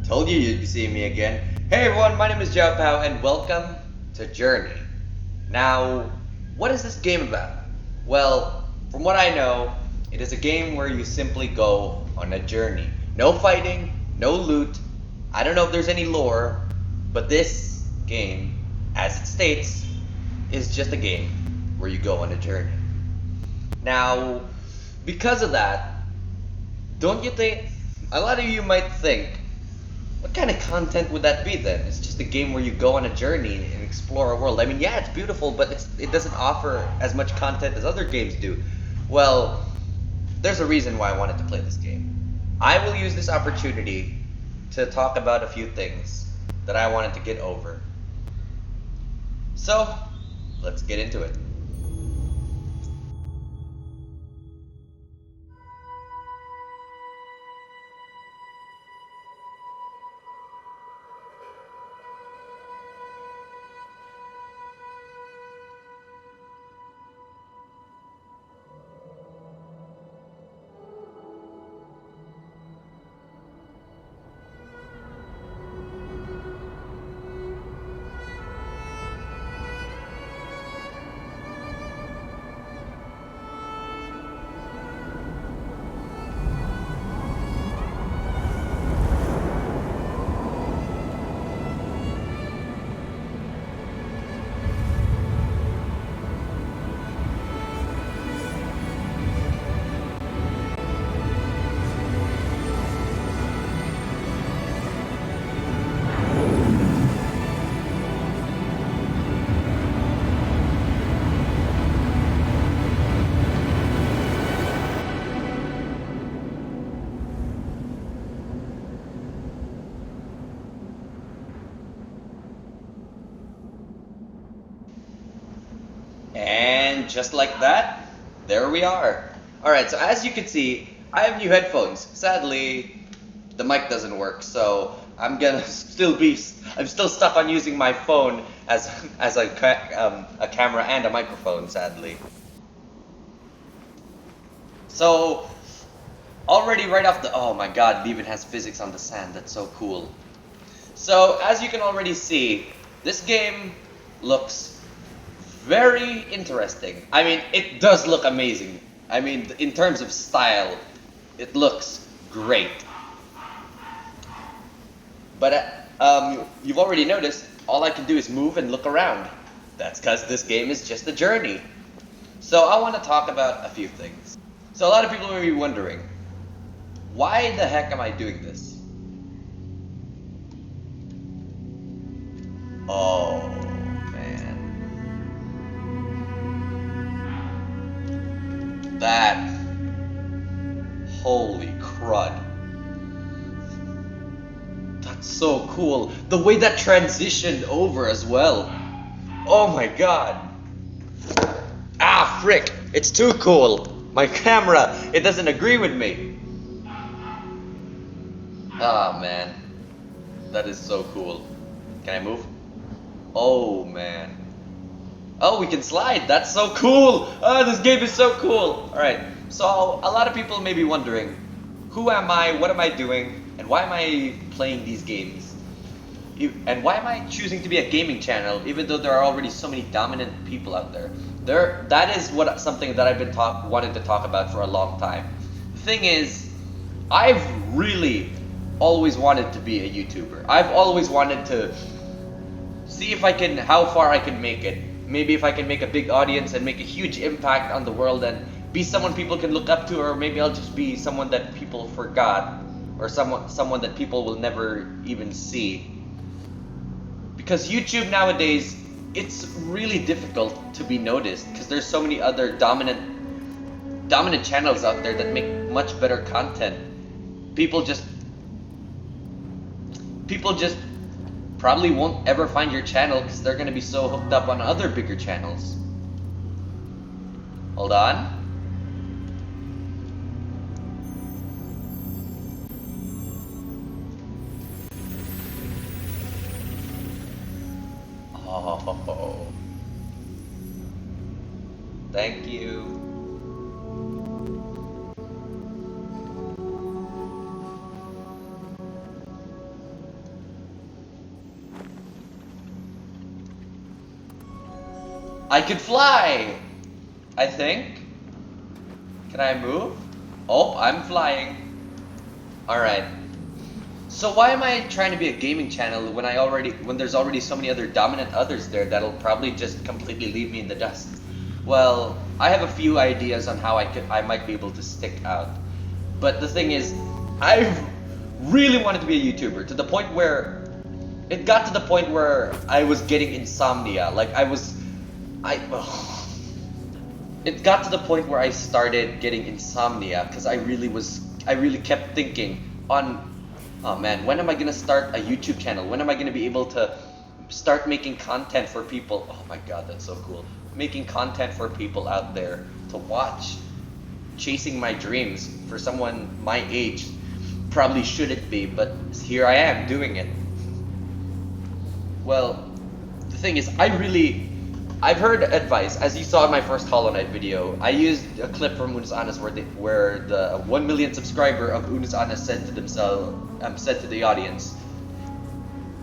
Told you you'd be seeing me again. Hey everyone, my name is Jiao Pao and welcome to Journey. Now, what is this game about? Well, from what I know, it is a game where you simply go on a journey. No fighting, no loot. I don't know if there's any lore, but this game, as it states, is just a game where you go on a journey. Now, because of that, don't you think a lot of you might think, what kind of content would that be then? It's just a game where you go on a journey and explore a world. I mean, yeah, it's beautiful, but it doesn't offer as much content as other games do. Well, there's a reason why I wanted to play this game. I will use this opportunity to talk about a few things that I wanted to get over. So, let's get into it. And just like that, there we are. Alright, so as you can see, I have new headphones. Sadly, the mic doesn't work, so I'm still stuck on using my phone as a camera and a microphone, sadly. So, already right off the, oh my god, it even has physics on the sand, that's so cool. So, as you can already see, this game looks very interesting. I mean, it does look amazing. I mean, in terms of style, it looks great. But you've already noticed, all I can do is move and look around. That's because this game is just a journey. So I want to talk about a few things. So a lot of people may be wondering, why the heck am I doing this? Oh, man. That, holy crud. That's so cool. The way that transitioned over as well. Oh my god. Ah, frick. It's too cool. My camera, it doesn't agree with me. Ah, man. That is so cool. Can I move? Oh, man. Oh, we can slide. That's so cool. Oh, this game is so cool. Alright, so a lot of people may be wondering, who am I, what am I doing, and why am I playing these games? And why am I choosing to be a gaming channel, even though there are already so many dominant people out there? That is something that I've been wanting to talk about for a long time. The thing is, I've really always wanted to be a YouTuber. I've always wanted to see how far I can make it. Maybe if I can make a big audience and make a huge impact on the world and be someone people can look up to, or maybe I'll just be someone that people forgot, or someone that people will never even see. Because YouTube nowadays, it's really difficult to be noticed because there's so many other dominant channels out there that make much better content. People just probably won't ever find your channel because they're going to be so hooked up on other bigger channels. Hold on. Oh. Thank you. I could fly! I think. Can I move? Oh, I'm flying. Alright. So why am I trying to be a gaming channel when there's already so many other dominant others there that'll probably just completely leave me in the dust? Well, I have a few ideas on how I might be able to stick out. But the thing is, I've really wanted to be a YouTuber to the point where it got to the point where I was getting insomnia. Like it got to the point where I started getting insomnia because I really kept thinking on, oh man, when am I gonna start a YouTube channel? When am I gonna be able to start making content for people? Oh my god, that's so cool. Making content for people out there to watch. Chasing my dreams for someone my age probably shouldn't be, but here I am doing it. Well, the thing is, I've heard advice, as you saw in my first Hollow Knight video. I used a clip from Unus Annus where the 1 million subscriber of Unus Annus said to the audience,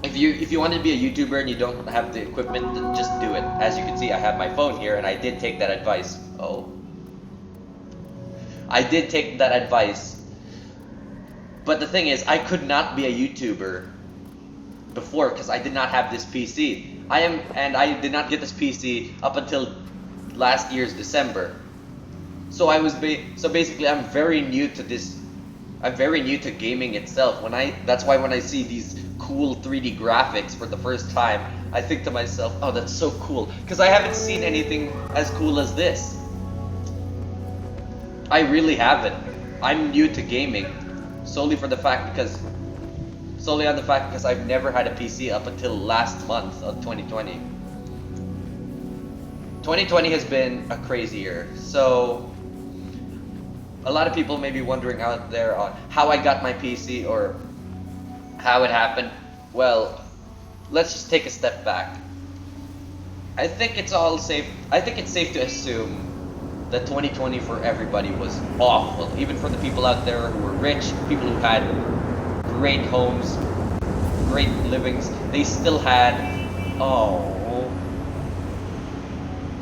if you want to be a YouTuber and you don't have the equipment, then just do it. As you can see, I have my phone here, and I did take that advice. I did take that advice. But the thing is, I could not be a YouTuber before because I did not have this PC. I did not get this PC up until last year's December. So basically I'm very new to this. I'm very new to gaming itself. That's why when I see these cool 3D graphics for the first time, I think to myself, oh, that's so cool, because I haven't seen anything as cool as this. I really haven't. I'm new to gaming solely on the fact because I've never had a PC up until last month of 2020. 2020 has been a crazy year, so a lot of people may be wondering out there on how I got my PC or how it happened. Well, let's just take a step back. I think it's safe to assume that 2020 for everybody was awful. Even for the people out there who were rich, people who had great homes, great livings, they still had,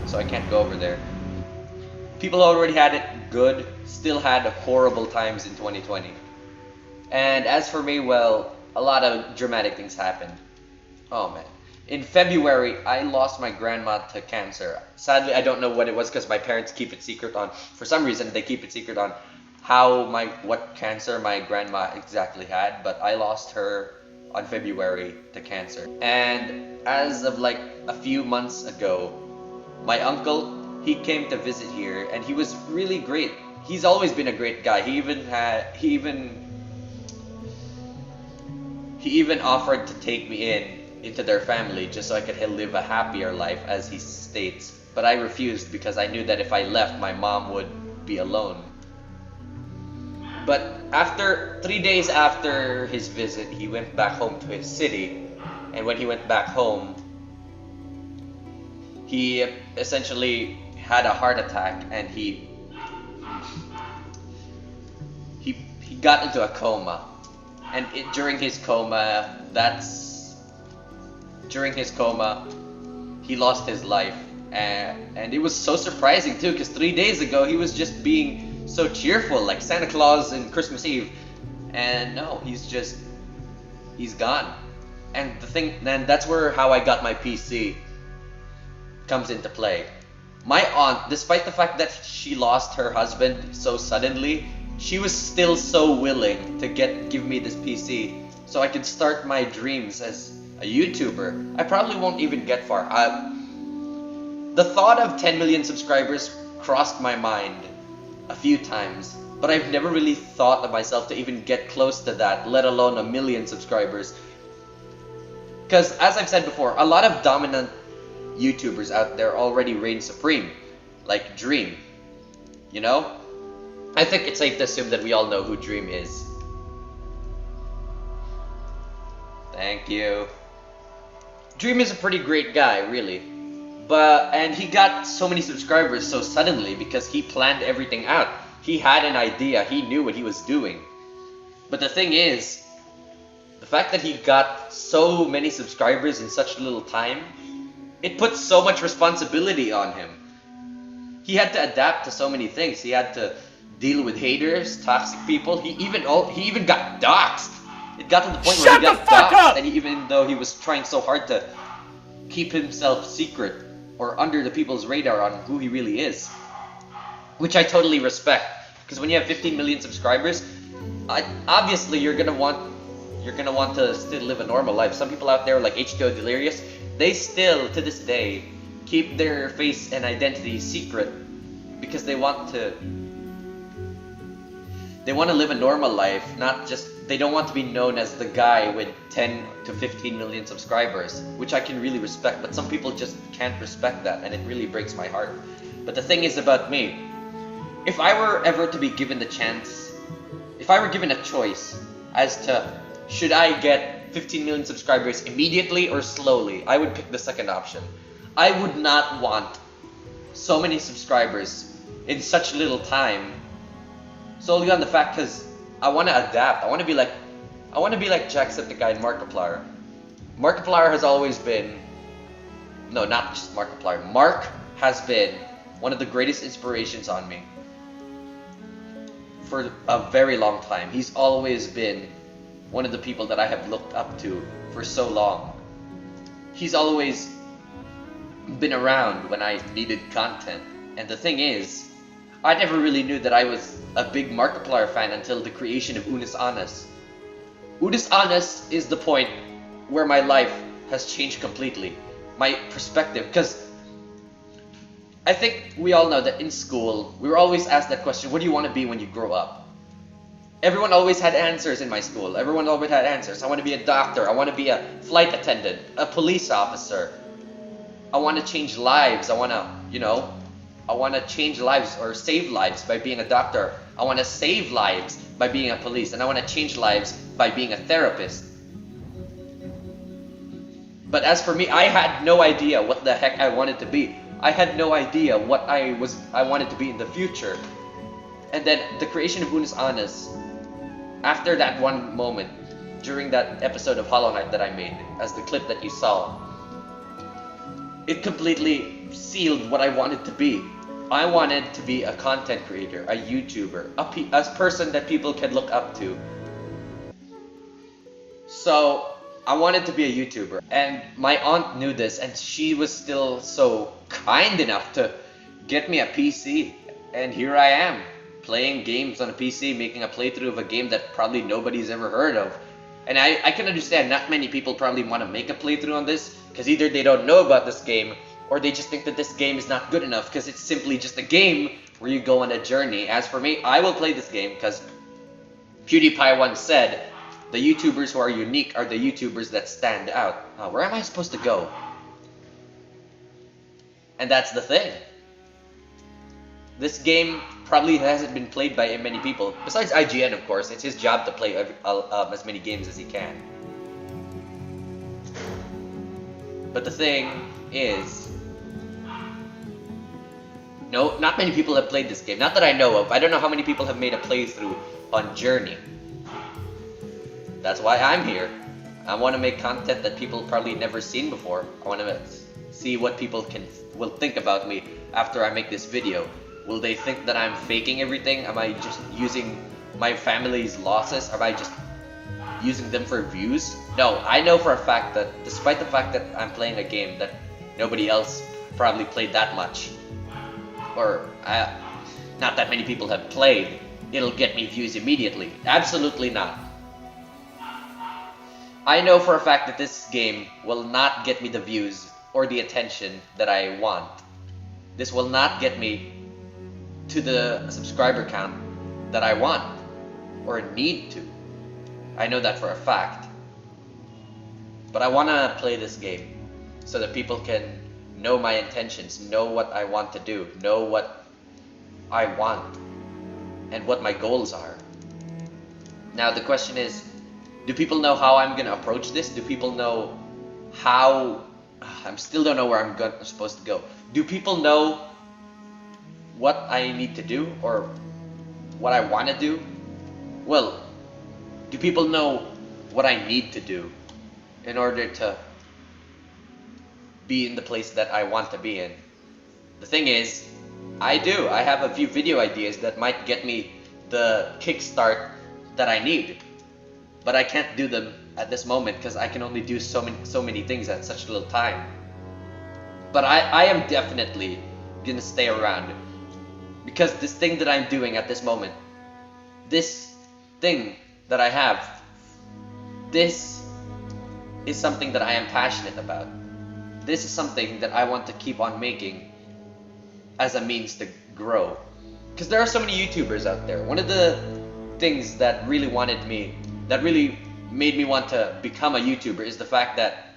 so I can't go over there. People who already had it good still had horrible times in 2020. And as for me, well, a lot of dramatic things happened. Oh man. In February, I lost my grandma to cancer. Sadly, I don't know what it was because my parents keep it secret on, for some reason they keep it secret on what cancer my grandma exactly had, but I lost her on February to cancer. And as of like a few months ago, my uncle, he came to visit here and he was really great. He's always been a great guy. He even offered to take me into their family just so I could live a happier life, as he states. But I refused because I knew that if I left, my mom would be alone. But 3 days after his visit, he went back home to his city. And when he went back home, he essentially had a heart attack and he got into a coma. And during his coma, he lost his life. And it was so surprising too, because 3 days ago he was just being so cheerful, like Santa Claus and Christmas Eve. And no, he's gone. And that's where how I got my PC comes into play. My aunt, despite the fact that she lost her husband so suddenly, she was still so willing to give me this PC so I could start my dreams as a YouTuber. I probably won't even get far. The thought of 10 million subscribers crossed my mind a few times, but I've never really thought of myself to even get close to that, let alone 1 million subscribers. Because as I've said before, a lot of dominant YouTubers out there already reign supreme, like Dream, you know? I think it's safe to assume that we all know who Dream is. Thank you. Dream is a pretty great guy, really. And he got so many subscribers so suddenly because he planned everything out. He had an idea, he knew what he was doing. But the thing is, the fact that he got so many subscribers in such little time, it puts so much responsibility on him. He had to adapt to so many things. He had to deal with haters, toxic people. He even got doxxed. It got to the point where he got doxxed, and even though he was trying so hard to keep himself secret or under the people's radar on who he really is, which I totally respect. Because when you have 15 million subscribers, obviously you're gonna want to still live a normal life. Some people out there like H2O Delirious, they still to this day keep their face and identity secret because they want to live a normal life, they don't want to be known as the guy with 10 to 15 million subscribers, which I can really respect, but some people just can't respect that, and it really breaks my heart. But the thing is about me, if I were ever to be given the chance, if I were given a choice as to should I get 15 million subscribers immediately or slowly, I would pick the second option. I would not want so many subscribers in such little time, solely on the fact because I want to adapt. I want to be like Jacksepticeye and Markiplier. Markiplier has always been, no, not just Markiplier. Mark has been one of the greatest inspirations on me for a very long time. He's always been one of the people that I have looked up to for so long. He's always been around when I needed content. And the thing is, I never really knew that I was a big Markiplier fan until the creation of Unis Honest. Unis Honest is the point where my life has changed completely. My perspective, because I think we all know that in school, we were always asked that question, what do you want to be when you grow up? Everyone always had answers in my school. Everyone always had answers. I want to be a doctor. I want to be a flight attendant, a police officer. I want to change lives. I want to change lives or save lives by being a doctor. I want to save lives by being a police. And I want to change lives by being a therapist. But as for me, I had no idea what the heck I wanted to be. I had no idea what I wanted to be in the future. And then the creation of Unis Honest, after that one moment, during that episode of Hollow Knight that I made, as the clip that you saw, it completely sealed what I wanted to be. I wanted to be a content creator, a YouTuber, a person that people can look up to. So I wanted to be a YouTuber, and my aunt knew this, and she was still so kind enough to get me a PC, and here I am, playing games on a PC, making a playthrough of a game that probably nobody's ever heard of. And I can understand not many people probably want to make a playthrough on this, because either they don't know about this game, or they just think that this game is not good enough, because it's simply just a game where you go on a journey. As for me, I will play this game, because PewDiePie once said, the YouTubers who are unique are the YouTubers that stand out. Where am I supposed to go? And that's the thing. This game probably hasn't been played by many people. Besides IGN, of course. It's his job to play as many games as he can. But the thing is, no, not many people have played this game. Not that I know of. I don't know how many people have made a playthrough on Journey. That's why I'm here. I want to make content that people probably never seen before. I want to see what people will think about me after I make this video. Will they think that I'm faking everything? Am I just using my family's losses? Am I just using them for views? No, I know for a fact that despite the fact that I'm playing a game that nobody else probably played that much, or not that many people have played, it'll get me views immediately. Absolutely not. I know for a fact that this game will not get me the views or the attention that I want. This will not get me to the subscriber count that I want or need to. I know that for a fact. But I want to play this game so that people can know my intentions, know what I want to do, know what I want, and what my goals are. Now the question is, do people know how I'm gonna approach this? Do people know how... I still don't know where I'm supposed to go. Do people know what I need to do or what I want to do? Well, do people know what I need to do in order to be in the place that I want to be in. The thing is, I have a few video ideas that might get me the kickstart that I need, but I can't do them at this moment because I can only do so many things at such little time. But I am definitely gonna stay around because this thing that I'm doing at this moment, this thing that I have, this is something that I am passionate about. This is something that I want to keep on making as a means to grow. Because there are so many YouTubers out there. One of the things that really made me want to become a YouTuber is the fact that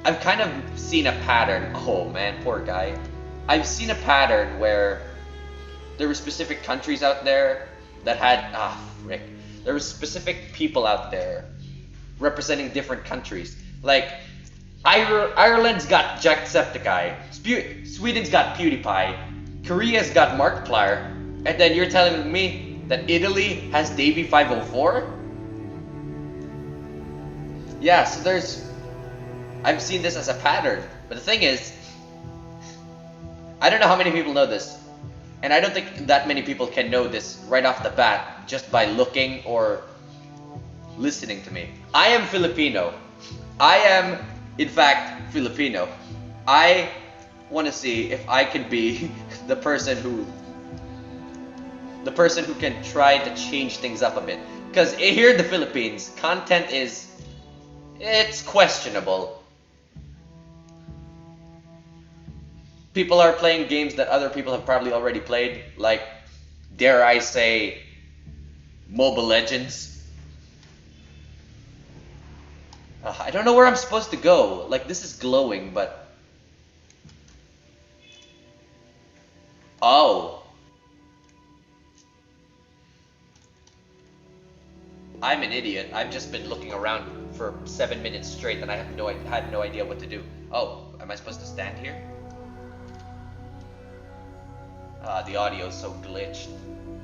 I've kind of seen a pattern. Oh man, poor guy. I've seen a pattern where there were specific countries out there that had there were specific people out there representing different countries. Like Ireland's got Jacksepticeye, Sweden's got PewDiePie, Korea's got Markiplier, and then you're telling me that Italy has Davey 504? Yeah, so I've seen this as a pattern, but the thing is, I don't know how many people know this, and I don't think that many people can know this right off the bat just by looking or listening to me. I am Filipino. I am, in fact, Filipino. I want to see if I can be the person who can try to change things up a bit. Because here in the Philippines, content it's questionable. People are playing games that other people have probably already played, like, dare I say, Mobile Legends. I don't know where I'm supposed to go. Like, this is glowing, but... Oh. I'm an idiot. I've just been looking around for 7 minutes straight and I had no idea what to do. Oh, am I supposed to stand here? The audio is so glitched.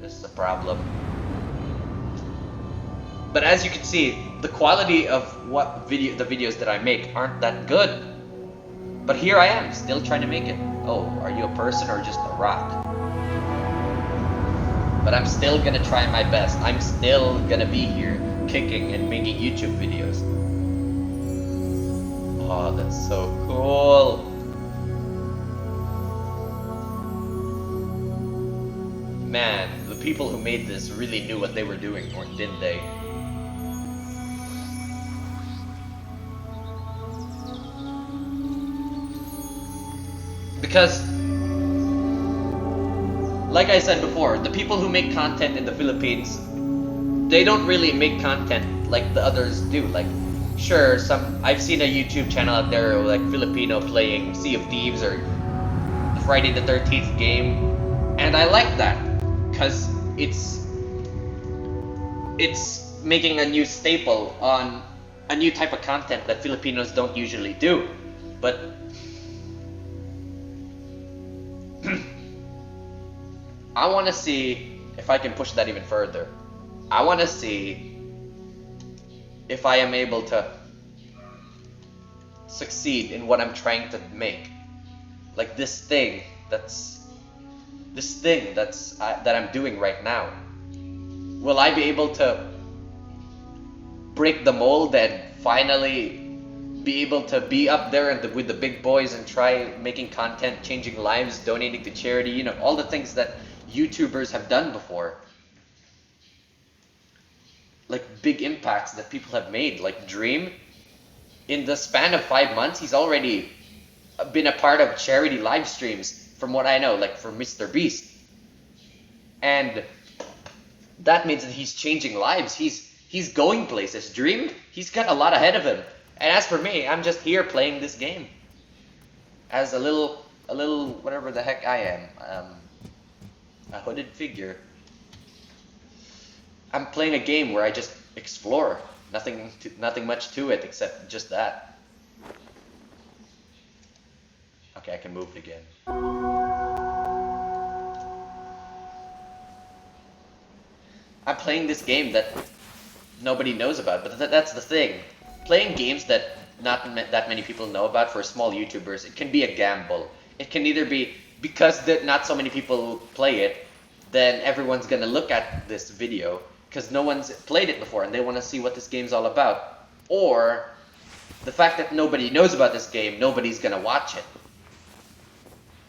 This is a problem. But as you can see, the quality of the videos that I make aren't that good. But here I am, still trying to make it. Oh, are you a person or just a rock? But I'm still gonna try my best. I'm still gonna be here, kicking and making YouTube videos. Oh, that's so cool. Man, the people who made this really knew what they were doing, or didn't they? Because, like I said before, the people who make content in the Philippines, they don't really make content like the others do. Like, sure, I've seen a YouTube channel out there like Filipino playing Sea of Thieves or the Friday the 13th game, and I like that because it's making a new staple on a new type of content that Filipinos don't usually do. But I want to see if I can push that even further. I want to see if I am able to succeed in what I'm trying to make. Like this thing that I'm doing right now. Will I be able to break the mold and finally be able to be up there with the big boys and try making content, changing lives, donating to charity, you know, all the things that YouTubers have done before? Like big impacts that people have made, like Dream. In the span of 5 months, he's already been a part of charity live streams, from what I know, like for Mr. Beast. And that means that he's changing lives. He's going places. Dream, he's got a lot ahead of him. And as for me, I'm just here playing this game as a little whatever the heck I am, a hooded figure. I'm playing a game where I just explore. Nothing much to it except just that. Okay, I can move it again. I'm playing this game that nobody knows about, but that's the thing. Playing games that that many people know about for small YouTubers, it can be a gamble. It can either be because not so many people play it, then everyone's gonna look at this video because no one's played it before and they want to see what this game's all about. Or the fact that nobody knows about this game, nobody's gonna watch it.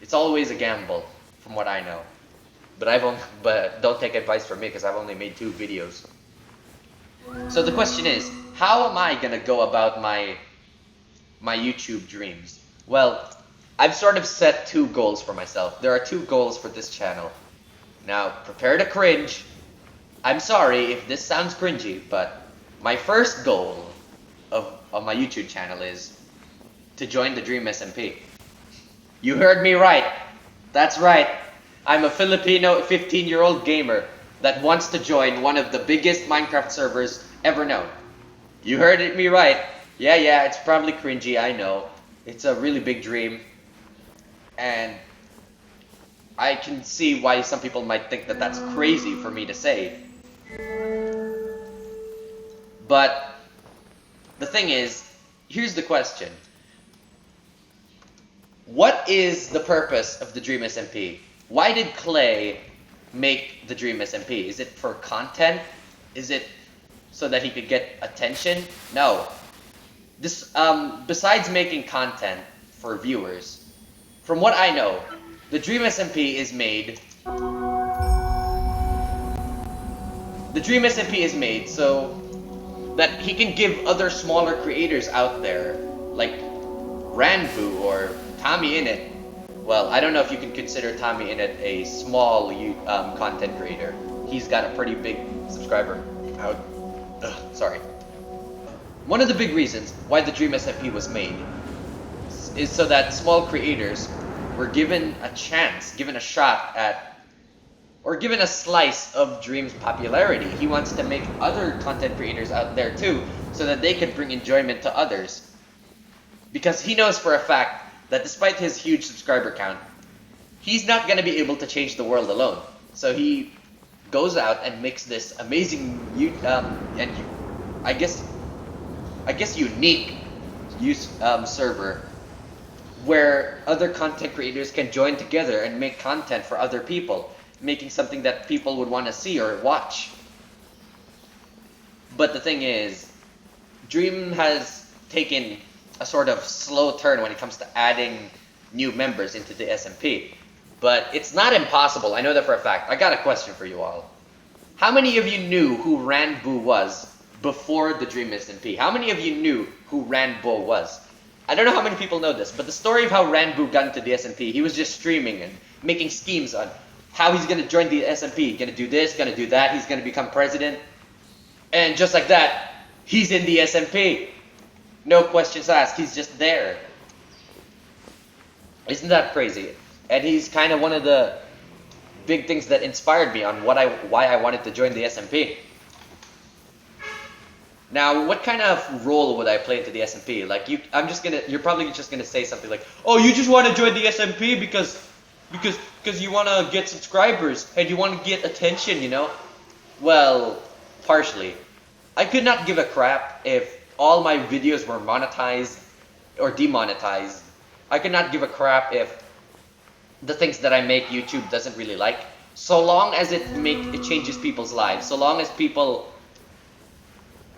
It's always a gamble, from what I know. But don't take advice from me because I've only made 2 videos. So the question is, how am I gonna go about my YouTube dreams? Well, I've sort of set 2 goals for myself. There are 2 goals for this channel. Now, prepare to cringe. I'm sorry if this sounds cringy, but my first goal of my YouTube channel is to join the Dream SMP. You heard me right. That's right. I'm a Filipino 15-year-old gamer that wants to join one of the biggest Minecraft servers ever known. You heard me right. Yeah, it's probably cringy, I know. It's a really big dream. And I can see why some people might think that that's crazy for me to say. But the thing is, here's the question. What is the purpose of the Dream SMP? Why did Clay make the Dream SMP? Is it for content? Is it so that he could get attention? No. This besides making content for viewers, from what I know, the Dream SMP is made. The Dream SMP is made so that he can give other smaller creators out there, like Ranboo or Tommy Innit. Well, I don't know if you can consider Tommy Innit a small content creator. He's got a pretty big subscriber count. Sorry. One of the big reasons why the Dream SMP was made is so that small creators were given a chance, given a shot at, or given a slice of Dream's popularity. He wants to make other content creators out there too, so that they could bring enjoyment to others. Because he knows for a fact that despite his huge subscriber count, he's not going to be able to change the world alone. So he goes out and makes this amazing, and I guess unique server where other content creators can join together and make content for other people, making something that people would want to see or watch. But the thing is, Dream has taken a sort of slow turn when it comes to adding new members into the SMP. But it's not impossible, I know that for a fact. I got a question for you all. How many of you knew who Ranboo was before the Dream SMP? How many of you knew who Ranboo was? I don't know how many people know this, but the story of how Ranboo got into the SMP, he was just streaming and making schemes on how he's gonna join the SMP, gonna do this, gonna do that, he's gonna become president. And just like that, he's in the SMP. No questions asked, he's just there. Isn't that crazy? And he's kind of one of the big things that inspired me on why I wanted to join the SMP. Now, what kind of role would I play into the SMP? Like, you're probably just gonna say something like, "Oh, you just want to join the SMP because you want to get subscribers and you want to get attention, you know?" Well, partially. I could not give a crap if all my videos were monetized or demonetized. I could not give a crap if the things that I make YouTube doesn't really like. So long as it changes people's lives, so long as people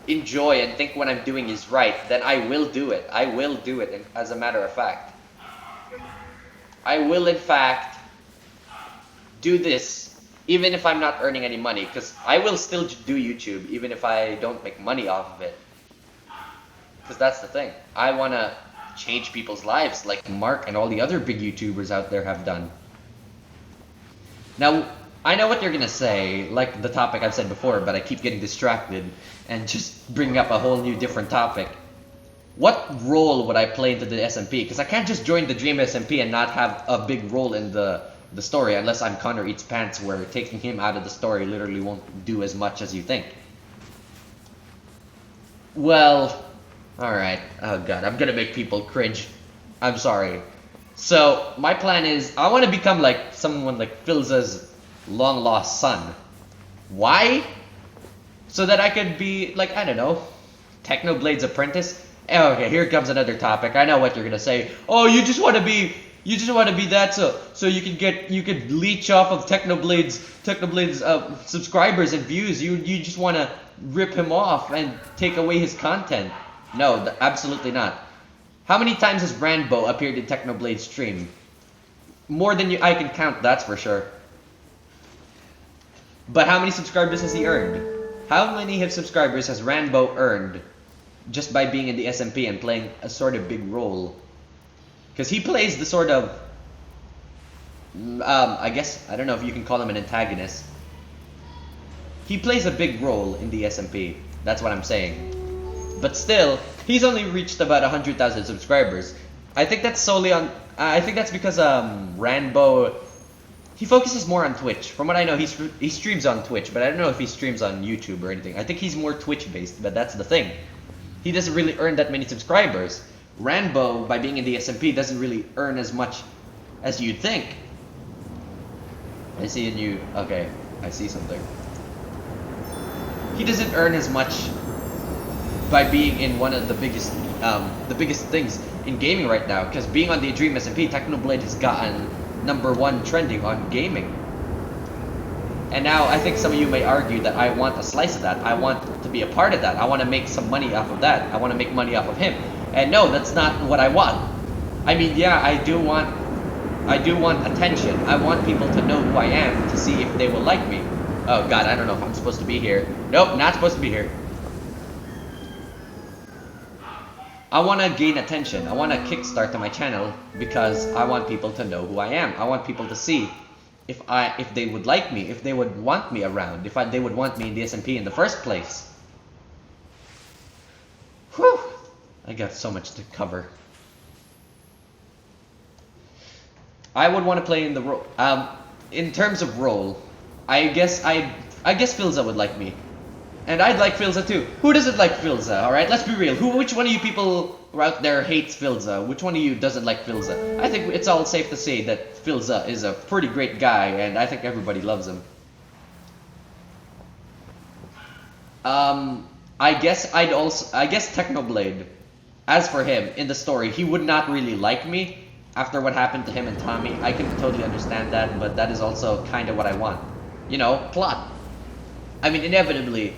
enjoy and think what I'm doing is right, then I will do it. I will do it, as a matter of fact. I will, in fact, do this, even if I'm not earning any money, because I will still do YouTube, even if I don't make money off of it. Because that's the thing. I want to change people's lives, like Mark and all the other big YouTubers out there have done. Now, I know what you're gonna say, like the topic I've said before, but I keep getting distracted and just bring up a whole new different topic. What role would I play into the SMP? Because I can't just join the Dream SMP and not have a big role in the story, unless I'm Connor Eats Pants, where taking him out of the story literally won't do as much as you think. Well, alright. Oh god, I'm gonna make people cringe. I'm sorry. So, my plan is, I want to become like someone like Philza's long-lost son. Why? So that I could be, like, I don't know, Technoblade's apprentice? Okay, here comes another topic. I know what you're gonna say. Oh, you just want to be that so you could leech off of Technoblade's subscribers and views. You just want to rip him off and take away his content. No, absolutely not. How many times has Brandbo appeared in Technoblade's stream? More than I can count, that's for sure. But how many subscribers has he earned? How many subscribers has Ranbo earned just by being in the SMP and playing a sort of big role? Because he plays the sort of, I guess, I don't know if you can call him an antagonist. He plays a big role in the SMP, that's what I'm saying. But still, he's only reached about 100,000 subscribers. I think that's solely on, I think that's because Ranbo, he focuses more on Twitch. From what I know, he streams on Twitch, but I don't know if he streams on YouTube or anything. I think he's more Twitch-based, but that's the thing. He doesn't really earn that many subscribers. Ranbo, by being in the SMP, doesn't really earn as much as you'd think. I see a new... Okay, I see something. He doesn't earn as much by being in one of the biggest things in gaming right now. Because being on the Dream SMP, Technoblade has gotten #1 trending on gaming. And now I think some of you may argue that I want a slice of that. I want to be a part of that. I want to make some money off of that. I want to make money off of him. And no, that's not what I want. I mean, yeah, I do want attention. I want people to know who I am, to see if they will like me. Oh god, I don't know if I'm supposed to be here. Nope, not supposed to be here. I want to gain attention. I want to kickstart to my channel because I want people to know who I am. I want people to see if they would like me, if they would want me around, they would want me in the SMP in the first place. Whew! I got so much to cover. I would want to play in the role. In terms of role, I guess Filza would like me. And I'd like Filza too. Who doesn't like Filza, alright? Let's be real. Which one of you people out there hates Filza? Which one of you doesn't like Filza? I think it's all safe to say that Filza is a pretty great guy, and I think everybody loves him. I guess Technoblade, as for him, in the story, he would not really like me after what happened to him and Tommy. I can totally understand that, but that is also kind of what I want. You know, plot. I mean, inevitably,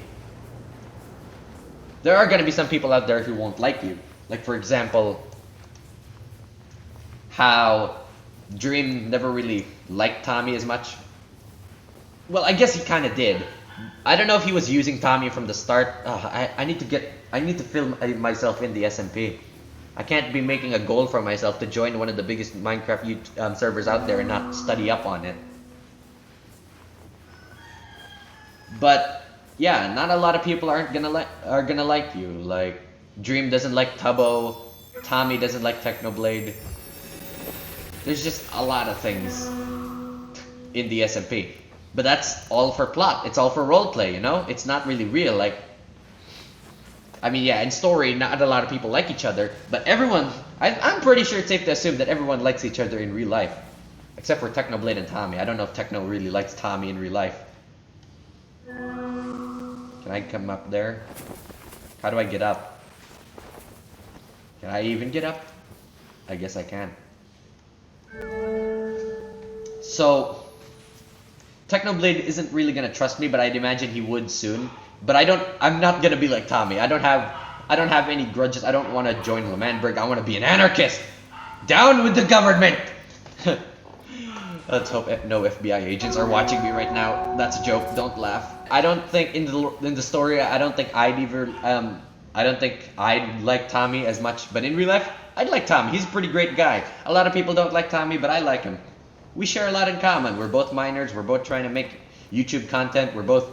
there are going to be some people out there who won't like you. Like, for example, how Dream never really liked Tommy as much. Well, I guess he kind of did. I don't know if he was using Tommy from the start. I need to film myself in the SMP. I can't be making a goal for myself to join one of the biggest Minecraft servers out there and not study up on it. But yeah, not a lot of people are gonna like you. Like Dream doesn't like Tubbo, Tommy doesn't like Technoblade. There's just a lot of things in the SMP. But that's all for plot. It's all for roleplay, you know? It's not really real. Like, I mean, yeah, in story, not a lot of people like each other, but everyone, I'm pretty sure it's safe to assume that everyone likes each other in real life. Except for Technoblade and Tommy. I don't know if Techno really likes Tommy in real life. Can I come up there? How do I get up? Can I even get up? I guess I can. So, Technoblade isn't really gonna trust me, but I'd imagine he would soon. But I'm not gonna be like Tommy. I don't have any grudges. I don't want to join Lemanberg. I want to be an anarchist. Down with the government. Let's hope no FBI agents are watching me right now. That's a joke. Don't laugh. I don't think in the story. I don't think I'd like Tommy as much. But in real life, I'd like Tommy. He's a pretty great guy. A lot of people don't like Tommy, but I like him. We share a lot in common. We're both minors. We're both trying to make YouTube content. We're both...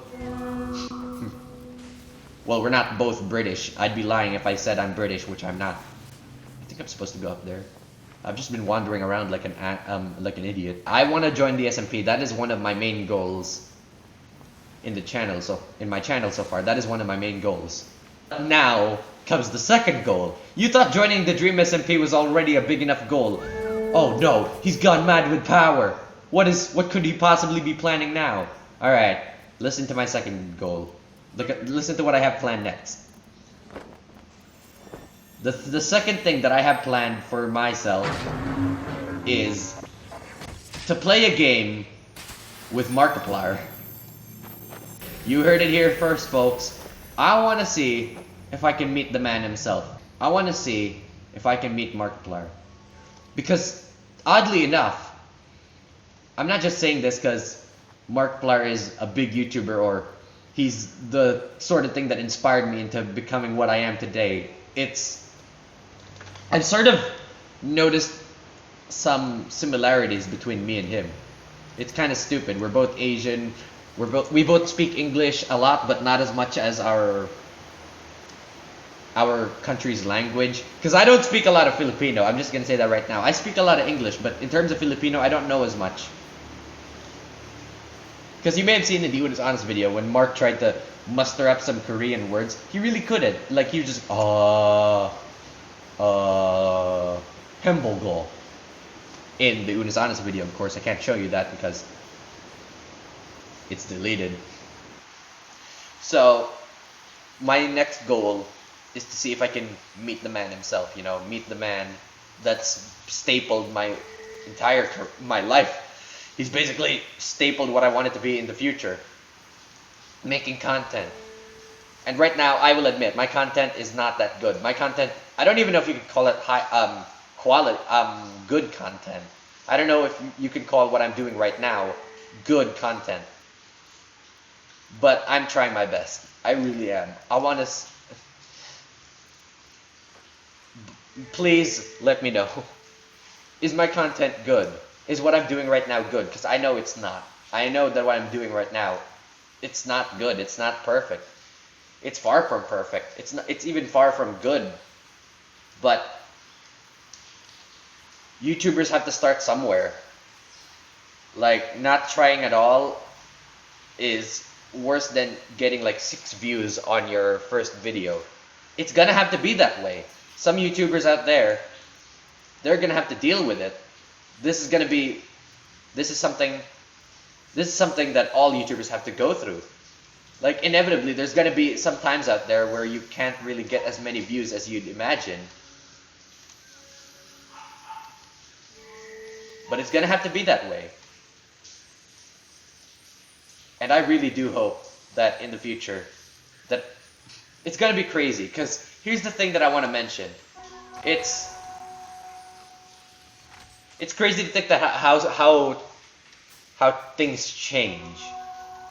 Well, we're not both British. I'd be lying if I said I'm British, which I'm not. I think I'm supposed to go up there. I've just been wandering around like an idiot. I want to join the SMP. That is one of my main goals in the channel. So in my channel so far, that is one of my main goals. Now comes the second goal. You thought joining the Dream SMP was already a big enough goal. Oh no, he's gone mad with power. What could he possibly be planning now? All right, listen to my second goal. Listen to what I have planned next. The second thing that I have planned for myself is to play a game with Markiplier. You heard it here first, folks. I want to see if I can meet the man himself. I want to see if I can meet Markiplier. Because, oddly enough, I'm not just saying this because Markiplier is a big YouTuber or he's the sort of thing that inspired me into becoming what I am today. I've sort of noticed some similarities between me and him. It's kind of stupid. We're both Asian. We both speak English a lot, but not as much as our country's language. Because I don't speak a lot of Filipino. I'm just gonna say that right now. I speak a lot of English, but in terms of Filipino, I don't know as much. Because you may have seen in the Una's Honest video when Mark tried to muster up some Korean words, he really couldn't. Like he was just hamburger. In the Una's Honest video, of course, I can't show you that because it's deleted. So, my next goal is to see if I can meet the man himself, meet the man that's stapled my my life. He's basically stapled what I want it to be in the future. Making content. And right now, I will admit, my content is not that good. My content, I don't even know if you could call it quality, good content. I don't know if you can call what I'm doing right now good content. But I'm trying my best. I really am. I want to... Please let me know. Is my content good? Is what I'm doing right now good? Because I know it's not. I know that what I'm doing right now, it's not good. It's not perfect. It's far from perfect. It's even far from good. But YouTubers have to start somewhere. Like, not trying at all is worse than getting like 6 views on your first video. It's gonna have to be that way. Some YouTubers out there, they're gonna have to deal with it. This is something that all YouTubers have to go through. Like, inevitably, there's gonna be some times out there where you can't really get as many views as you'd imagine. But it's gonna have to be that way. And I really do hope that in the future, that it's gonna be crazy. Because here's the thing that I want to mention. It's crazy to think that how things change.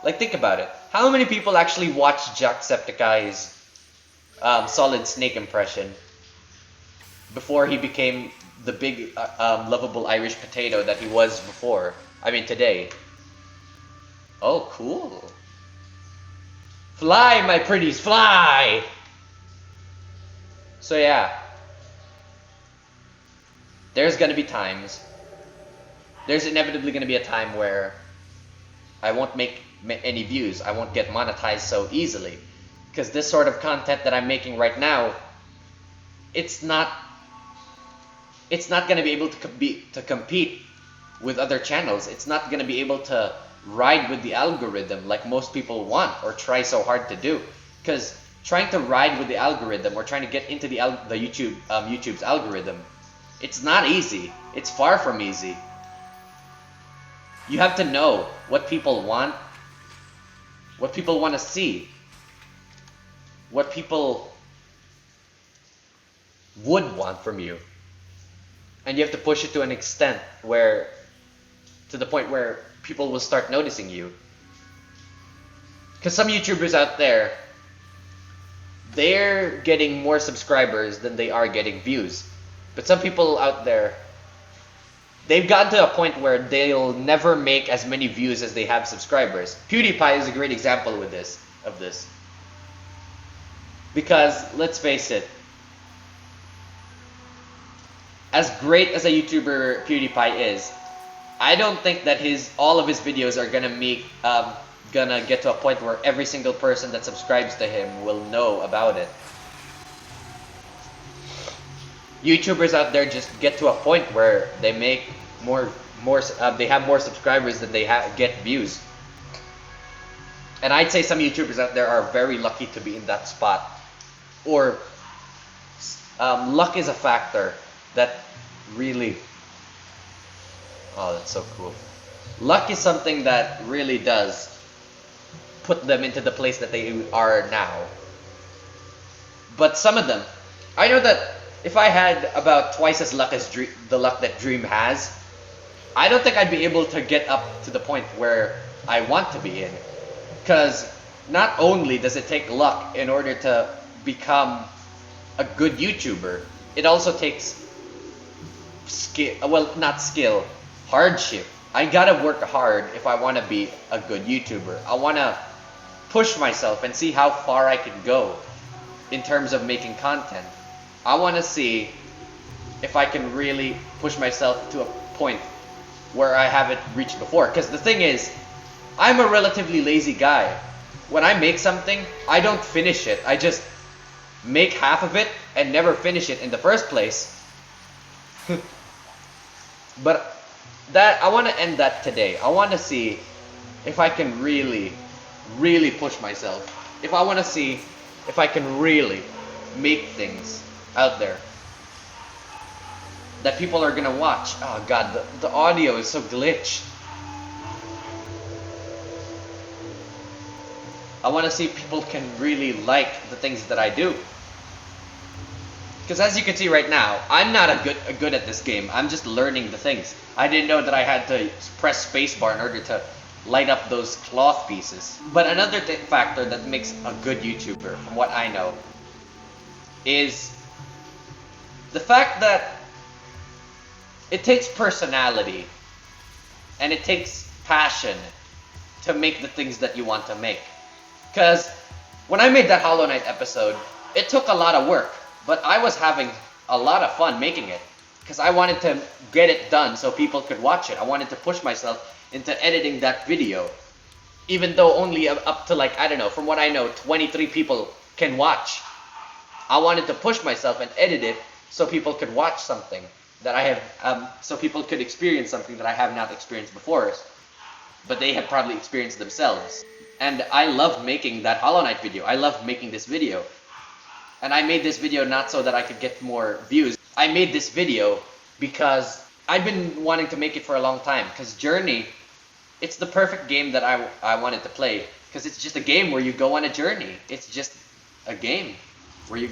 Like, think about it. How many people actually watched Jacksepticeye's Solid Snake impression before he became the big, lovable Irish potato that he was before? I mean, today. Oh, cool. Fly, my pretties, fly! So yeah. There's gonna be times. There's inevitably gonna be a time where I won't make any views. I won't get monetized so easily. Because this sort of content that I'm making right now, it's not gonna be able to compete with other channels. It's not gonna be able to ride with the algorithm like most people want or try so hard to do. Because trying to ride with the algorithm or trying to get into the YouTube's algorithm, it's not easy. It's far from easy. You have to know what people want, what people want to see, what people would want from you. And you have to push it to an extent to the point where people will start noticing you. Because some YouTubers out there, they're getting more subscribers than they are getting views. But some people out there, they've gotten to a point where they'll never make as many views as they have subscribers. PewDiePie is a great example of this. Because, let's face it, as great as a YouTuber PewDiePie is, I don't think that all of his videos are gonna get to a point where every single person that subscribes to him will know about it. YouTubers out there just get to a point where they make they have more subscribers than they get views. And I'd say some YouTubers out there are very lucky to be in that spot, or luck is a factor that really. Oh, that's so cool. Luck is something that really does put them into the place that they are now. But some of them, I know that if I had about twice as luck as the luck that Dream has, I don't think I'd be able to get up to the point where I want to be in. Because not only does it take luck in order to become a good YouTuber, it also takes skill. Well, not skill, hardship. I gotta work hard if I want to be a good YouTuber. I want to push myself and see how far I can go in terms of making content. I want to see if I can really push myself to a point where I haven't reached before. Because the thing is, I'm a relatively lazy guy. When I make something, I don't finish it. I just make half of it and never finish it in the first place. But that I want to end that today. I want to see if I can really push myself. If I want to see if I can really make things out there that people are gonna watch. Oh god, the audio is so glitched. I want to see if people can really like the things that I do. Because as you can see right now, I'm not a good at this game. I'm just learning the things. I didn't know that I had to press spacebar in order to light up those cloth pieces. But another factor that makes a good YouTuber, from what I know, is the fact that it takes personality and it takes passion to make the things that you want to make. Because when I made that Hollow Knight episode, it took a lot of work, but I was having a lot of fun making it. Because I wanted to get it done so people could watch it. I wanted to push myself into editing that video. Even though only up to like, I don't know, from what I know, 23 people can watch. I wanted to push myself and edit it so people could watch something that I have, so people could experience something that I have not experienced before, but they have probably experienced themselves. And I love making that Hollow Knight video. I love making this video. And I made this video not so that I could get more views. I made this video because I've been wanting to make it for a long time. Because Journey, it's the perfect game that I wanted to play. Because it's just a game where you go on a journey. It's just a game where you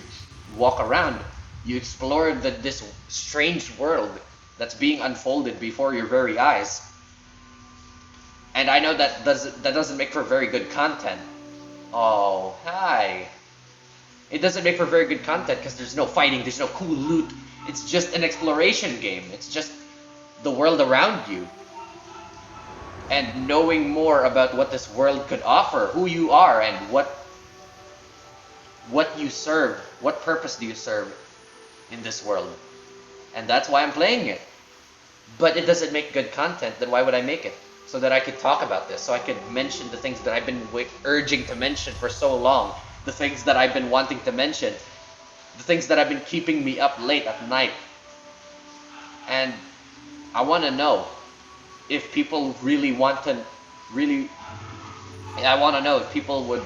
walk around. You explore this strange world that's being unfolded before your very eyes. And I know that doesn't make for very good content. Oh, hi. It doesn't make for very good content because there's no fighting, there's no cool loot. It's just an exploration game. It's just the world around you. And knowing more about what this world could offer, who you are, and what you serve, what purpose do you serve in this world. And that's why I'm playing it. But it doesn't make good content, then why would I make it? So that I could talk about this, so I could mention the things that I've been urging to mention for so long, the things that I've been wanting to mention, the things that have been keeping me up late at night. And I want to know if people really want to, I want to know if people would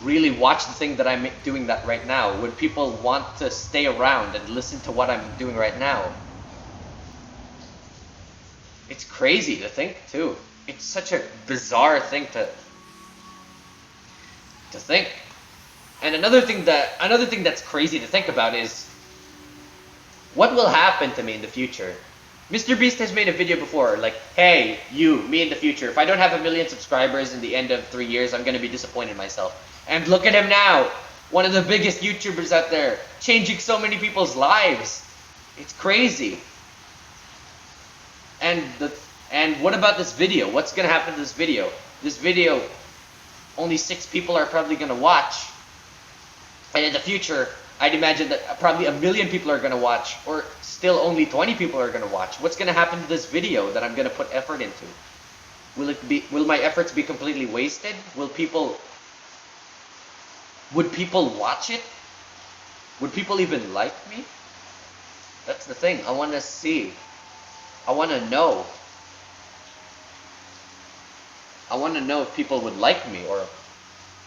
really watch the thing that I'm doing that right now. Would people want to stay around and listen to what I'm doing right now? It's crazy to think too. It's such a bizarre thing to think. And another thing that's crazy to think about is what will happen to me in the future. Mr. Beast has made a video before, like, hey, me in the future, if I don't have 1 million subscribers in the end of 3 years, I'm gonna be disappointed in myself. And look at him now, one of the biggest YouTubers out there, changing so many people's lives. It's crazy. And what about this video? What's gonna happen to this video? This video, only 6 people are probably gonna watch. And in the future, I'd imagine that probably 1 million people are gonna watch, or still only 20 people are gonna watch. What's gonna happen to this video that I'm gonna put effort into? Will my efforts be completely wasted? Would people watch it? Would people even like me? That's the thing. I wanna see. I want to know. I want to know if people would like me or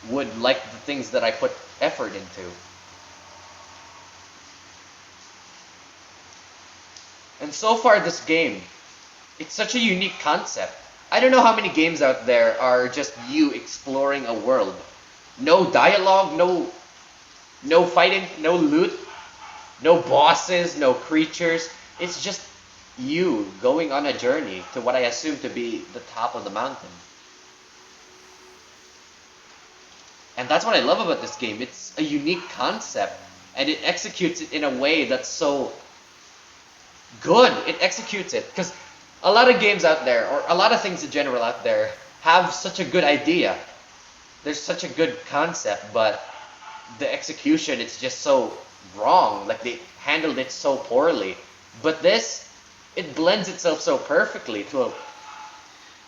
would like the things that I put effort into. And so far, this game, it's such a unique concept. I don't know how many games out there are just you exploring a world. No dialogue, no fighting, no loot, no bosses, no creatures. It's just you going on a journey to what I assume to be the top of the mountain. And that's what I love about this game. It's a unique concept, and it executes it in a way that's so good. It executes it because a lot of games out there, or a lot of things in general out there, have such a good idea. There's such a good concept, but the execution, it's just so wrong. Like they handled it so poorly. But this, it blends itself so perfectly to a.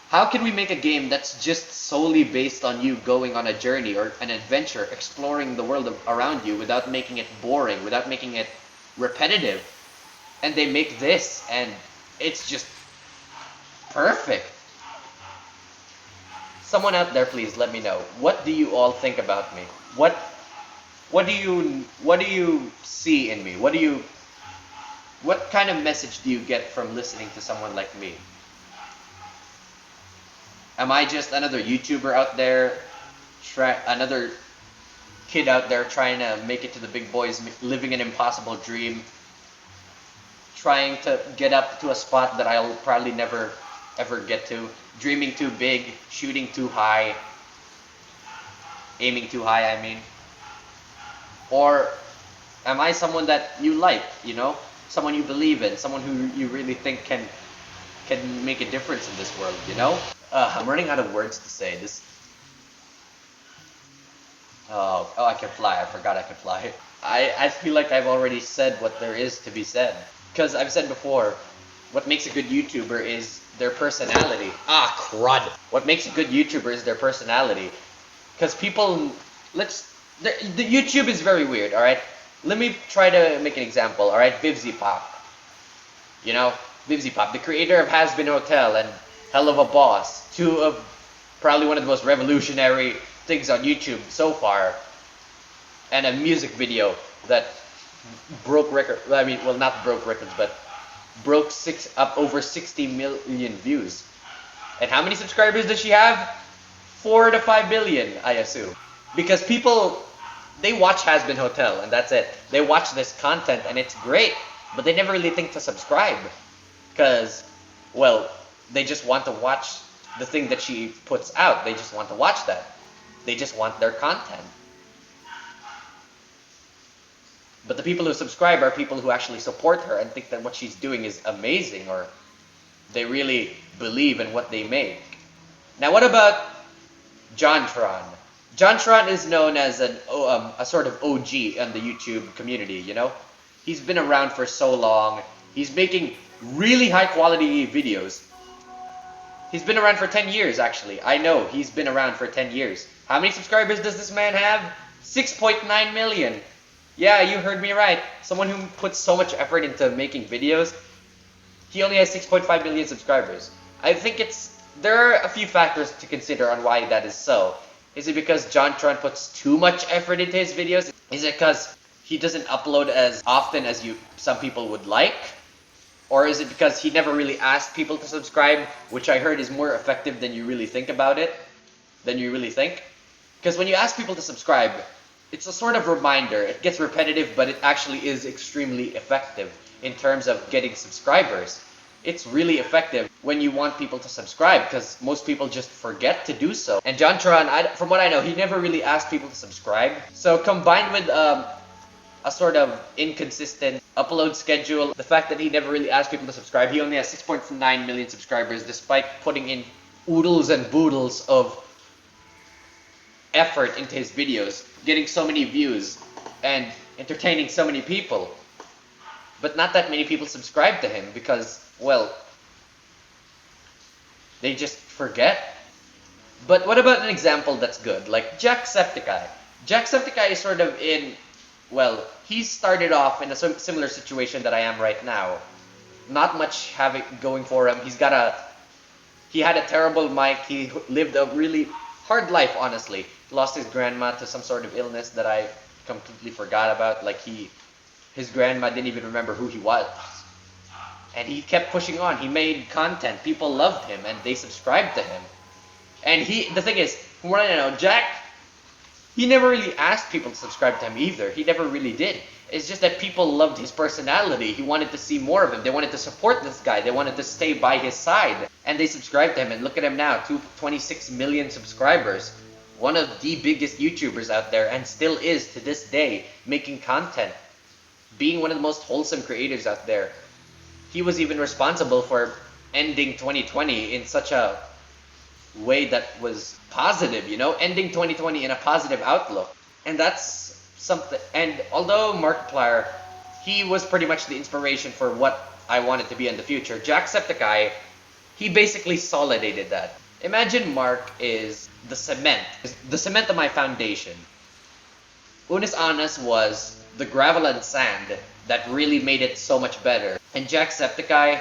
How can we make a game that's just solely based on you going on a journey or an adventure, exploring the world around you without making it boring, without making it repetitive? And they make this, and it's just perfect. Someone out there, please let me know. What do you all think about me? What do you see in me? What kind of message do you get from listening to someone like me? Am I just another YouTuber out there, another kid out there trying to make it to the big boys, living an impossible dream, trying to get up to a spot that I'll probably never ever get to, dreaming too big, shooting too high, aiming too high, I mean? Or am I someone that you like, someone you believe in, someone who you really think can make a difference in this world? I'm running out of words to say this. Oh, I can fly. I forgot I can fly. I feel like I've already said what there is to be said. Because I've said before, what makes a good YouTuber is their personality. Ah, crud. What makes a good YouTuber is their personality. Because people, the YouTube is very weird, alright? Let me try to make an example, alright? Vivzy Pop. Vivzy Pop, the creator of Has Been Hotel and Hell of a Boss. Two of probably one of the most revolutionary things on YouTube so far. And a music video that broke record. I mean, well, not broke records, but broke over 60 million views. And how many subscribers does she have? 4 to 5 billion, I assume. Because people, they watch Has Been Hotel and that's it. They watch this content and it's great, but they never really think to subscribe. Because, well, they just want to watch the thing that she puts out. They just want to watch that. They just want their content. But the people who subscribe are people who actually support her and think that what she's doing is amazing, or they really believe in what they make. Now, what about JonTron? JonTron is known as a sort of OG in the YouTube community, He's been around for so long. He's making really high quality videos. He's been around for 10 years, actually. I know, he's been around for 10 years. How many subscribers does this man have? 6.9 million. Yeah, you heard me right. Someone who puts so much effort into making videos, he only has 6.5 million subscribers. I think there are a few factors to consider on why that is so. Is it because JonTron puts too much effort into his videos? Is it because he doesn't upload as often as some people would like? Or is it because he never really asked people to subscribe, which I heard is more effective than you really think about it? Than you really think? Because when you ask people to subscribe, it's a sort of reminder. It gets repetitive, but it actually is extremely effective in terms of getting subscribers. It's really effective when you want people to subscribe, because most people just forget to do so. And JonTron, from what I know, he never really asked people to subscribe. So combined with a sort of inconsistent upload schedule, the fact that he never really asked people to subscribe, he only has 6.9 million subscribers despite putting in oodles and boodles of effort into his videos, getting so many views and entertaining so many people. But not that many people subscribe to him because, well, they just forget. But what about an example that's good? Like Jacksepticeye. Jacksepticeye is sort of well, he started off in a similar situation that I am right now. Not much having going for him. He had a terrible mic. He lived a really hard life, honestly. Lost his grandma to some sort of illness that I completely forgot about. Like his grandma didn't even remember who he was. And he kept pushing on. He made content. People loved him and they subscribed to him. And the thing is, from what I know, Jack, he never really asked people to subscribe to him either. He never really did. It's just that people loved his personality. He wanted to see more of him. They wanted to support this guy. They wanted to stay by his side. And they subscribed to him. And look at him now, 26 million subscribers. One of the biggest YouTubers out there, and still is to this day, making content. Being one of the most wholesome creators out there. He was even responsible for ending 2020 in such a way that was positive, you know, ending 2020 in a positive outlook. And that's something. And although Markiplier, he was pretty much the inspiration for what I wanted to be in the future, Jacksepticeye, he basically solidated that. Imagine Mark is the cement of my foundation. Unis Anas was the gravel and sand that really made it so much better. And Jacksepticeye,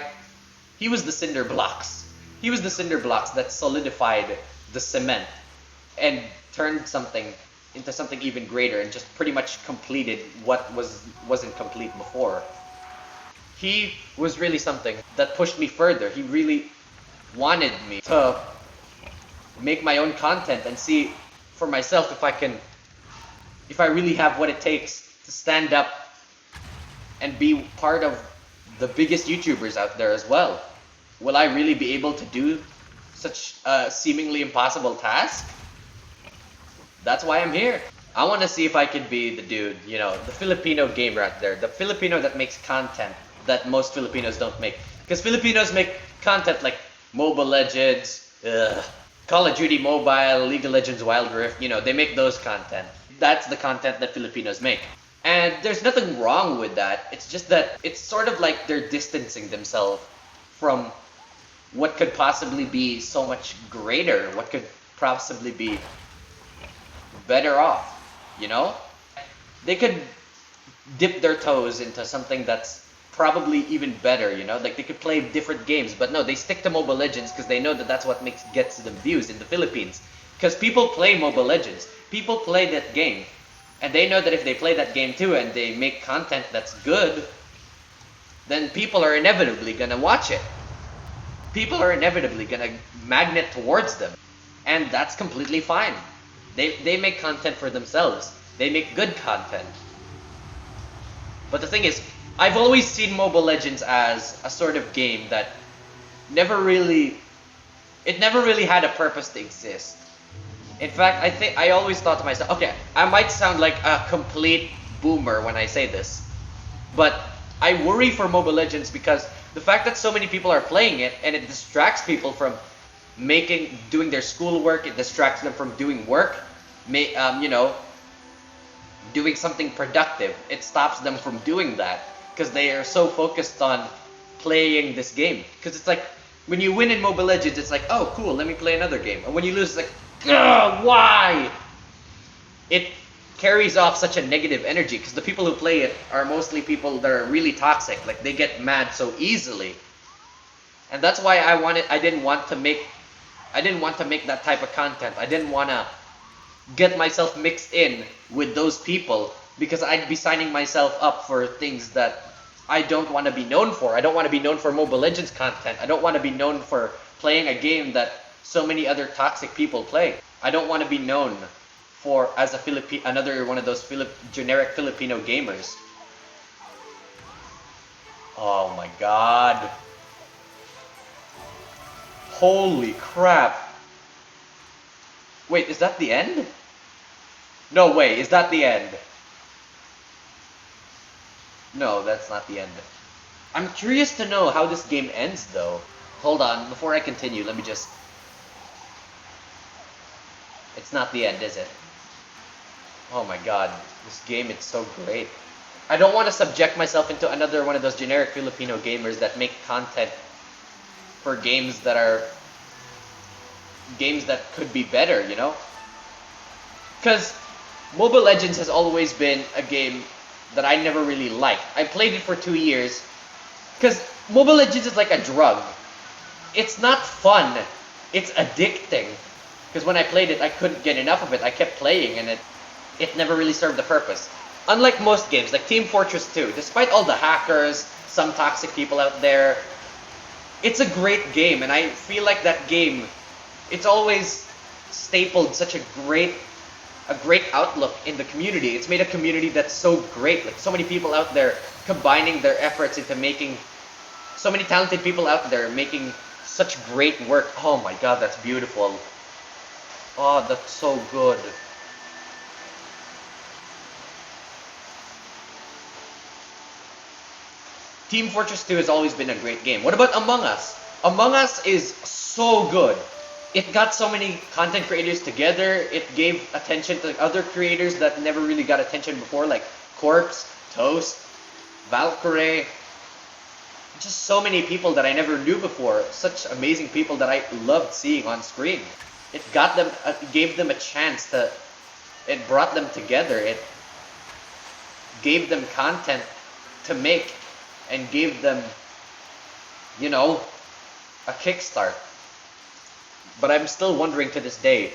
he was the cinder blocks. He was the cinder blocks that solidified the cement and turned something into something even greater and just pretty much completed what wasn't complete before. He was really something that pushed me further. He really wanted me to make my own content and see for myself if I really have what it takes to stand up and be part of the biggest YouTubers out there as well. Will I really be able to do such a seemingly impossible task? That's why I'm here. I want to see if I could be the dude, you know, the Filipino gamer out there, the Filipino that makes content that most Filipinos don't make. Because Filipinos make content like Mobile Legends, Call of Duty Mobile, League of Legends Wild Rift, you know, they make those content. That's the content that Filipinos make. And there's nothing wrong with that. It's just that it's sort of like they're distancing themselves from what could possibly be so much greater, what could possibly be better off, you know? They could dip their toes into something that's probably even better, you know? Like they could play different games, but no, they stick to Mobile Legends because they know that that's what gets them views in the Philippines. Because people play Mobile Legends. People play that game. And they know that if they play that game too and they make content that's good, then people are inevitably gonna watch it. People are inevitably gonna magnet towards them. And that's completely fine. They make content for themselves. They make good content. But the thing is, I've always seen Mobile Legends as a sort of game that never really had a purpose to exist. In fact, I always thought to myself, okay, I might sound like a complete boomer when I say this, but I worry for Mobile Legends because the fact that so many people are playing it and it distracts people from doing their schoolwork, it distracts them from doing work, you know, doing something productive. It stops them from doing that because they are so focused on playing this game. Because it's like, when you win in Mobile Legends, it's like, oh, cool, let me play another game. And when you lose, it's like, ugh, why? It carries off such a negative energy because the people who play it are mostly people that are really toxic. Like, they get mad so easily. And that's why I didn't want to make that type of content. I didn't want to get myself mixed in with those people because I'd be signing myself up for things that I don't want to be known for. I don't want to be known for Mobile Legends content. I don't want to be known for playing a game that so many other toxic people play. I don't want to be known as another one of those generic Filipino gamers. Oh my god. Holy crap. Wait, is that the end? No way, is that the end? No, that's not the end. I'm curious to know how this game ends though. Hold on, before I continue, let me just... It's not the end, is it? Oh my god, this game, it's so great. I don't want to subject myself into another one of those generic Filipino gamers that make content for games that could be better, you know? Because Mobile Legends has always been a game that I never really liked. I played it for 2 years because Mobile Legends is like a drug. It's not fun. It's addicting. Because when I played it, I couldn't get enough of it. I kept playing and it never really served the purpose. Unlike most games, like Team Fortress 2, despite all the hackers, some toxic people out there. It's a great game, and I feel like that game, it's always stapled such a great outlook in the community. It's made a community that's so great. Like so many people out there combining their efforts into making, so many talented people out there making such great work. Oh my god, that's beautiful. Oh, that's so good. Team Fortress 2 has always been a great game. What about Among Us? Among Us is so good. It got so many content creators together. It gave attention to other creators that never really got attention before, like Corpse, Toast, Valkyrie. Just so many people that I never knew before. Such amazing people that I loved seeing on screen. It got them, gave them a chance to. It brought them together. It gave them content to make, and gave them, you know, a kickstart. But I'm still wondering to this day,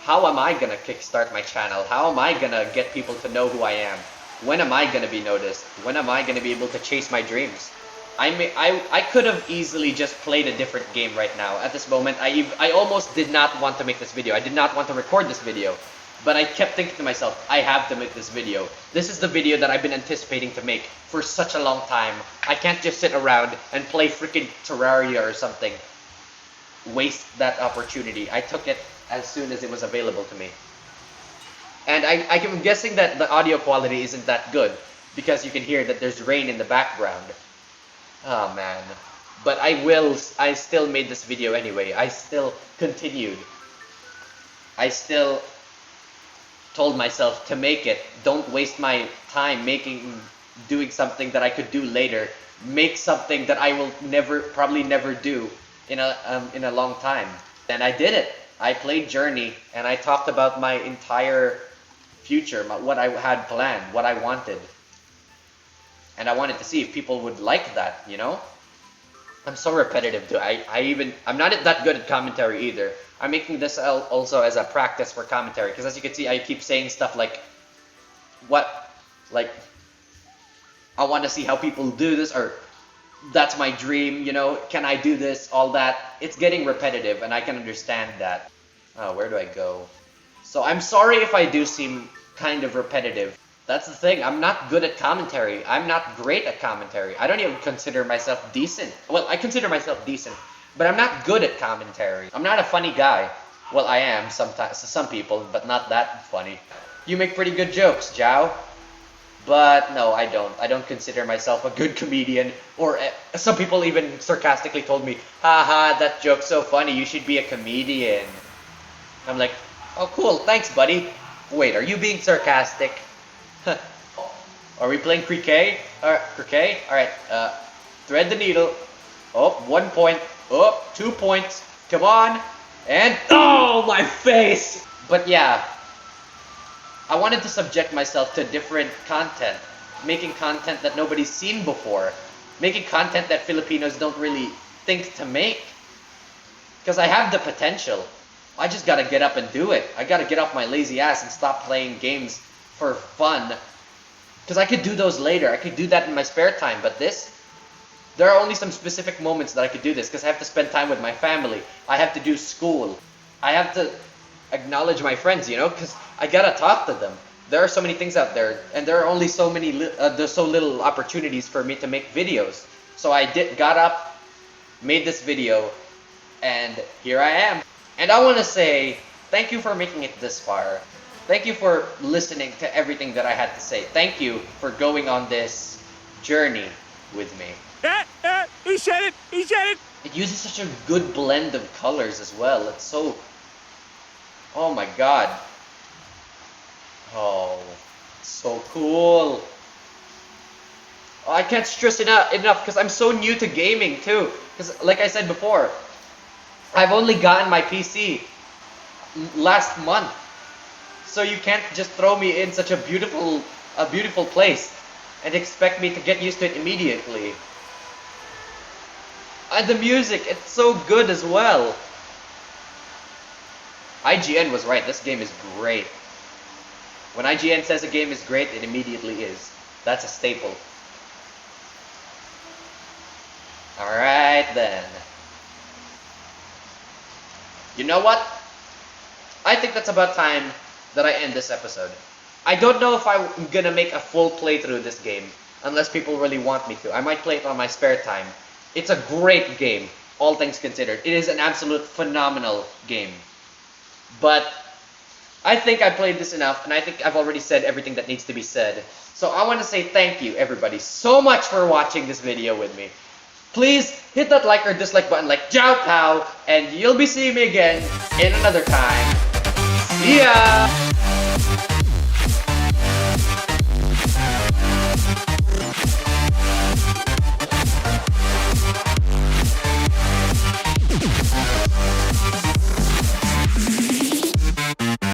how am I gonna kickstart my channel? How am I gonna get people to know who I am? When am I gonna be noticed? When am I gonna be able to chase my dreams? I could have easily just played a different game right now. At this moment, I almost did not want to make this video. I did not want to record this video. But I kept thinking to myself, I have to make this video. This is the video that I've been anticipating to make for such a long time. I can't just sit around and play freaking Terraria or something. Waste that opportunity. I took it as soon as it was available to me. And I'm guessing that the audio quality isn't that good, because you can hear that there's rain in the background. Oh man. But I still made this video anyway. I still continued. I still told myself to make it. Don't waste my time doing something that I could do later. Make something that I will probably never do in a long time. And I did it. I played Journey, and I talked about my entire future, what I had planned, what I wanted. And I wanted to see if people would like that, you know? I'm so repetitive too. I'm not that good at commentary either. I'm making this also as a practice for commentary, because as you can see, I keep saying stuff like, I want to see how people do this, or that's my dream, you know, can I do this, all that. It's getting repetitive, and I can understand that. Oh, where do I go? So I'm sorry if I do seem kind of repetitive. That's the thing, I'm not good at commentary. I'm not great at commentary. I don't even consider myself decent. Well, I consider myself decent, but I'm not good at commentary. I'm not a funny guy. Well, I am sometimes to some people, but not that funny. You make pretty good jokes, Zhao. But no, I don't. I don't consider myself a good comedian. Or some people even sarcastically told me, haha, that joke's so funny, you should be a comedian. I'm like, oh cool, thanks buddy. Wait, are you being sarcastic? Are we playing cricket? Cricket? Alright, thread the needle. Oh, 1 point. Oh, 2 points. Come on. And, oh, my face! But yeah, I wanted to subject myself to different content. Making content that nobody's seen before. Making content that Filipinos don't really think to make. Because I have the potential. I just gotta get up and do it. I gotta get off my lazy ass and stop playing games for fun. Because I could do those later. I could do that in my spare time. But this, there are only some specific moments that I could do this. Because I have to spend time with my family. I have to do school. I have to acknowledge my friends, you know. Because I gotta talk to them. There are so many things out there. And there are only so many, there's so little opportunities for me to make videos. So I got up, made this video. And here I am. And I want to say, thank you for making it this far. Thank you for listening to everything that I had to say. Thank you for going on this journey with me. He said it! He said it! It uses such a good blend of colors as well. It's so... Oh my god. Oh, it's so cool. Oh, I can't stress it out enough because I'm so new to gaming too. Because like I said before, I've only gotten my PC last month. So you can't just throw me in such a beautiful place and expect me to get used to it immediately. And the music, it's so good as well. IGN was right, this game is great. When IGN says a game is great, it immediately is. That's a staple. Alright then. You know what? I think that's about time that I end this episode. I don't know if I'm gonna make a full playthrough of this game, unless people really want me to. I might play it on my spare time. It's a great game, all things considered. It is an absolute phenomenal game. But I think I played this enough, and I think I've already said everything that needs to be said. So I want to say thank you, everybody, so much for watching this video with me. Please hit that like or dislike button like Jow Pow, and you'll be seeing me again in another time. See ya!